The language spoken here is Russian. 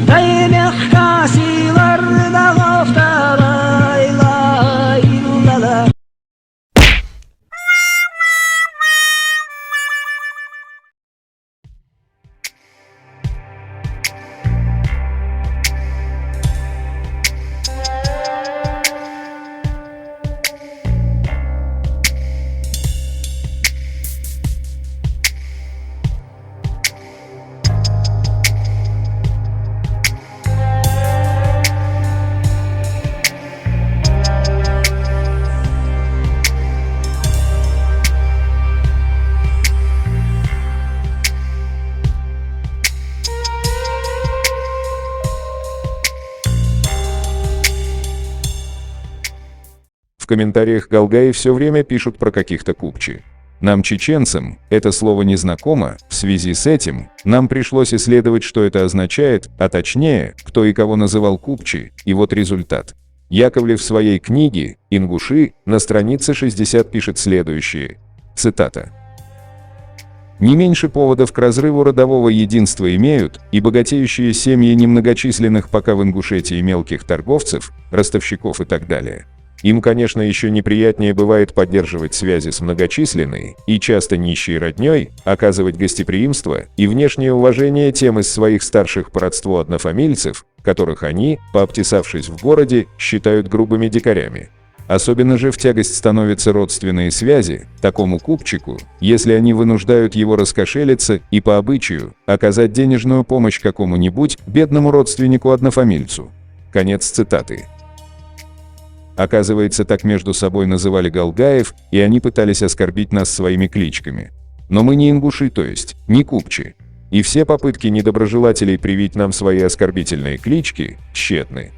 Да и мягко силар домов лай-лай-ла-ла. В комментариях Галгаи все время пишут про каких-то купчи. Нам, чеченцам, это слово не знакомо, в связи с этим нам пришлось исследовать, что это означает, а точнее, кто и кого называл купчи, и вот результат. Яковлев в своей книге «Ингуши» на странице 60 пишет следующее, цитата. «Не меньше поводов к разрыву родового единства имеют и богатеющие семьи немногочисленных пока в Ингушетии мелких торговцев, ростовщиков и так далее. Им, конечно, еще неприятнее бывает поддерживать связи с многочисленной и часто нищей родней, оказывать гостеприимство и внешнее уважение тем из своих старших по родству однофамильцев, которых они, пообтесавшись в городе, считают грубыми дикарями. Особенно же в тягость становятся родственные связи, такому купчику, если они вынуждают его раскошелиться и по обычаю оказать денежную помощь какому-нибудь бедному родственнику-однофамильцу». Конец цитаты. Оказывается, так между собой называли галгаев, и они пытались оскорбить нас своими кличками. Но мы не ингуши, то есть не купчи. И все попытки недоброжелателей привить нам свои оскорбительные клички тщетны.